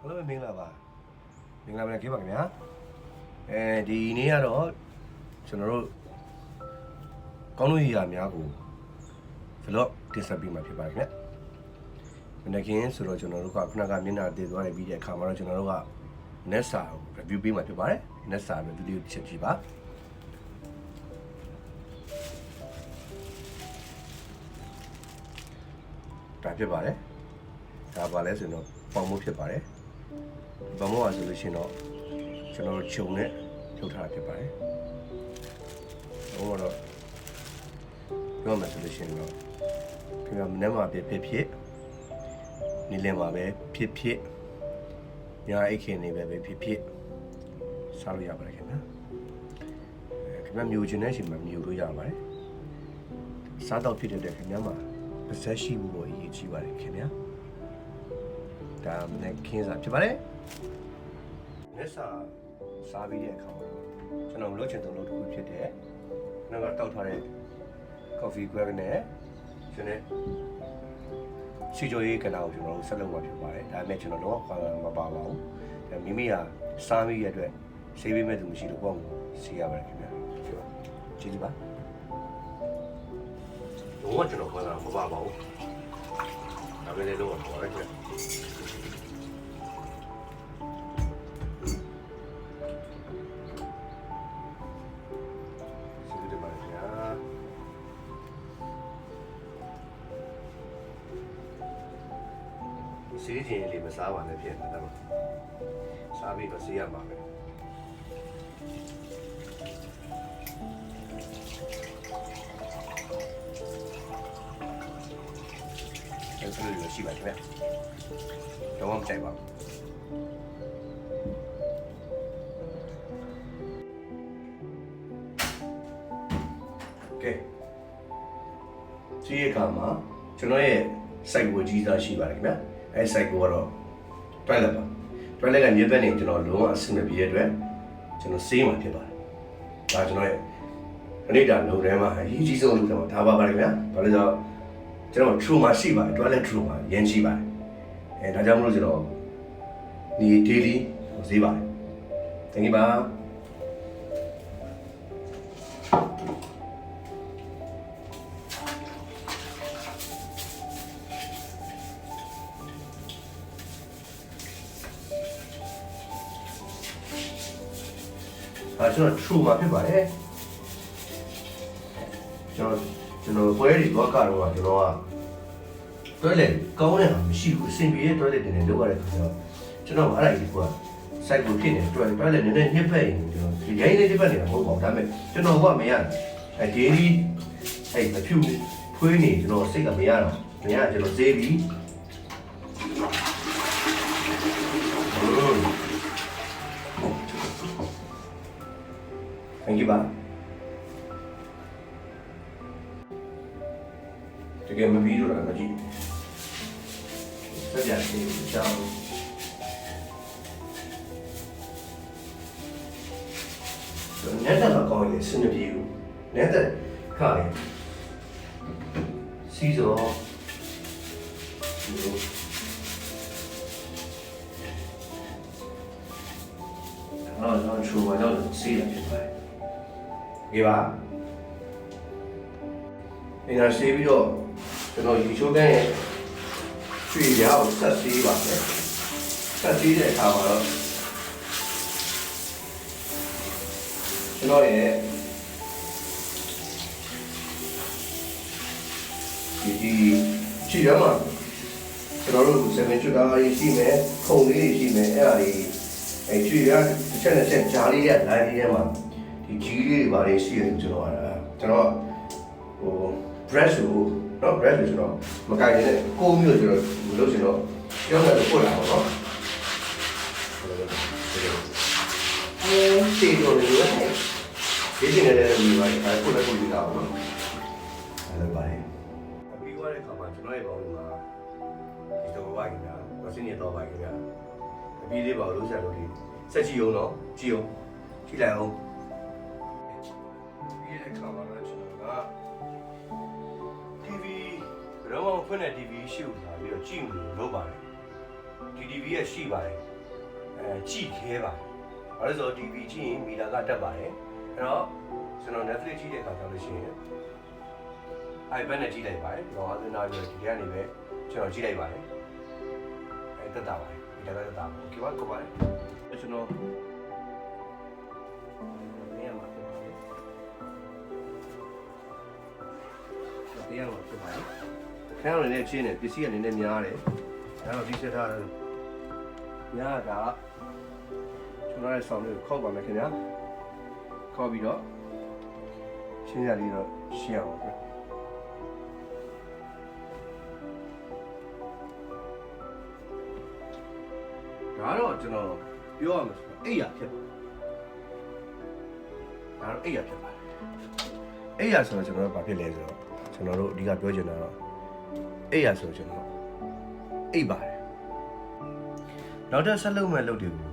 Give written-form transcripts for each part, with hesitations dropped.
Hello မင်္ဂလာပါမင်္ဂလာပါခင်ဗျာဒီနေ့ကတော့ကျွန်တော်တို့ကောင်းလို့ရများကို vlog တင်ဆက်ပေးမှာဖြစ်ပါတယ်ခင်ဗျမနေ့ကဆိုတော့ကျွန်တော်တို့ကခုနကမျက်နှာတည်သွားတယ်ပြီးတဲ့အခါမှာတော့ကျွန်တော်တို့က Nessa review ပေးမှာဖြစ်ပါတယ် Nessa review ချက်ကြည့်ပါဒါဖြစ်ပါတယ်ဒါပါလဲဆိုတော့ပေါင်မှုဖြစ်ပါတယ်ဗမောဆိုလို့ရှိရင်တော့ကျွန်တော်တို့ခြုံနဲ့ထုတ်ထားတာဖြစ်ပါတယ်ဟိုတော့ပြောမှဆိုလို့ရှိရင်တော့ခင်ဗျာမနေ့မှဖြစ်နေလင်းမှာပဲဖြစ်ညာအိတ်ခင်နေပဲဖြစ်စားလို့ရပါတယ်ခင်ဗျာခင်ဗျာမျိုးချင်းနဲ့ရှင်မှာမျိုးလို့ရပါတယ်စားတော့ဖြစ်တဲ့ခင်ဗျာမှာပါဇက်ရှိမှုကိုအရေးကြီးပါတယ်ခင်ဗျာဒါနဲ့ခင်းစားဖြစ်ပါတယ်လက်စာစားပြီးတဲ့အခါမှာကျွန်တော်လုပ်ချင်တဲ့လုပ်တစ်ခုဖြစ်တဲ့နောက်ကတောက်ထားတဲ့ coffee grab နဲ့ကျွန်တော်စီချိုရေးကနာကိုကျွန်တော်ဆက်လုပ်မှာဖြစ်ပါတယ်ဒါပေမဲ့ကျွန်တော်တော့မပါပါဘူးဒါမိမိကစားပြီးရတဲ့ဆေးပေးမဲ့သူမရှိလို့ပေါ့ဆေးရပါတယ်ခင်ဗျာကြည့်ကြည့်ပါတော့ကျွန်တော်မပါပါဘူးဒါပဲလေတော့ပါရခဲ့စီးချင်းလေးမစားပါနဲ့ဖြစ်နေတယ်စားပြီးတော့ဆေးရမှာပဲအဲ့ဒါလိုရှိပါခင်ဗျတော့မတိုက်ပါဘူးကဲဒီကမှာကျွန်တော်ရဲ့ site ကိုကြီးစားရှိပါတယ်ခင်ဗျအဲ့ site ကိုကတော့ toilet ပါ toilet ကမြေဘက်နေကျွန်တော်လုံးဝအဆင်မပြေတဲ့အတွက်ကျွန်တော်ဆေးမှာဖြစ်ပါတယ်ဒါကျွန်တော်ရဲ့အနိဒာလုံထဲမှာအရေးကြီးဆုံးလို့ဒါပါပါတယ်ခင်ဗျာဘာလို့လဲဆိုတော့ကျွန်တော် true မှာရှိပါတယ် toilet true မှာရင်းရှိပါတယ်ဒါကြောင့်မလို့ကျွန်တော်ဒီ daily ဈေးပါတယ်thank you ပါကျွန်တော် true မှာဖြစ်ပါတယ်ကျွန်တော်ပွဲတွေတော့ကတော့ကျွန်တော်က toilet ကောင်းတဲ့ဟာမရှိဘူးအဆင်ပြေတဲ့ toilet တွေနဲ့လုပ်ရတဲ့ခါကျတော့ကျွန်တော်အဲ့ဒါကြီးက site ကိုဖြစ်နေ toilet နည်းနည်းညှက်ဖက်ရင်ကျွန်တော်ရိုင်းနေညှက်ဖက်နေတာမဟုတ်ပါဘူးဒါပေမဲ့ကျွန်တော်ကမရဘူးdaily အဲ့မဖြူဖွေးနေကျွန်တော်စိတ်ကမရတော့ကျွန်တော်ဈေးပြီးThank you ပါတကယ်မပြီးတော့လားမကြည့်ဆက်ပြစီချောင်းနေတာကောင်းလေစနေပြေဘူးနေတဲ့ခါလေစီဇောတော့ထူပါတော့စီးရဖြစ်ပါတယ်ဒီပါဒီနာဆေးပြီးတော့ကျွန်တော်ရေချိုးကန်းရဲ့ရွှေပြားကိုဆက်ဆေးပါမယ်ဆက်ဆေးတဲ့အခါမှာတော့ကျွန်တော်ရဲ့ဒီခြေရမှာကျွန်တော်တို့7ชุดသားလေးရှိမယ်ခုံလေးရှိမယ်အဲ့ဒါလေးကျွေရတစ်ချက်ဂျားလေးရဲ့ line လေးထဲမှာဒီကြီးလေးတွေပါလေးရှိရတယ်ကျွန်တော်ဟို brush ကိုနော် brush ကိုကျွန်တော်မကိုင်နေတဲ့ကိုမျိုးကျွန်တော်လုပ်ချင်တော့ပြောတယ်ပို့လာပါတော့တီတော်လေးရဲ့ဒီတင်နေတဲ့ဒီပါပို့လိုက်ပို့ပြီးတော့နော်အဲ့လိုပါတယ်ပြီးသွားတဲ့အခါမှာကျွန်တော်ရဲ့ဘောင်းမှာဒီတော့ပါခင်ဗျာမစင်းရတော့ပါခင်ဗျာအပြီးလေးပါလို့ဆက်လို့ဒီဆက်ကြည့်အောင်နော်ကြည့်အောင်ကြည့်လိုက်အောင်ပြီးတဲ့အခါမှာကျွန်တော်က TV ဘယ်တော့မှဖွင့်တဲ့ TV ရှိဦးလာပြီးတော့ကြည့်လို့လုပ်ပါတယ် TV ရဲ့ရှိပါတယ်ကြည့်ခဲပါတယ်ဘာလို့ဆိုတော့ TV ကြည့်ရင်မီတာကတက်ပါတယ်အဲ့တော့ကျွန်တော် Netflix ကြည့်တဲ့အခါကျလို့ရှိရင် iPad နဲ့ကြည့်လိုက်ပါတယ်ဒီကောင်အသနာပြီးဒီကနေပဲကျွန်တော်ကြည့်လိုက်ပါတယ်တက်တာပါတယ်မီတာကတက်တာပါ okay ပါကိုပါတယ်ကျွန်တော်နေရာမှာဖြစ်ပါတယ်တရားမှာဖြစ်ပါတယ်ခဲရနေချင်းနေပစ္စည်းအနေနဲ့များတယ်ဒါတော့ဒီစက်ထားတယ်ညာကကျွန်တော်ရဲ့ဆောင်းလေးကိုခောက်ပါမယ်ခင်ဗျာခောက်ပြီးတော့ရှင်းရလေးတော့ရှင်းအောင်ပဲဒါတော့ကျွန်တော်ပြောရမှာဆိုအိယာဖြစ်ပါတယ်ဒါတော့အိယာဖြစ်ပါတယ်အိယာဆိုတော့ကျွန်တော်ဘာဖြစ်လဲဆိုတော့ကျွန်တော်တို့အဓိကပြောချင်တာတော့အိယာဆိုကျွန်တော်အိပ်ပါတယ်နောက်ထပ်ဆက်လုပ်မဲ့လုပ်တွေကို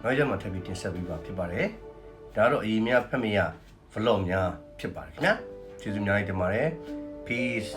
နောက်ရက်မှာထပ်ပြီးတင်ဆက်ပေးပါဖြစ်ပါတယ်ဒါတော့အရင်များဖတ်မရ vlog များဖြစ်ပါတယ်ခင်ဗျာကျေးဇူးများကြီးတင်ပါတယ် peace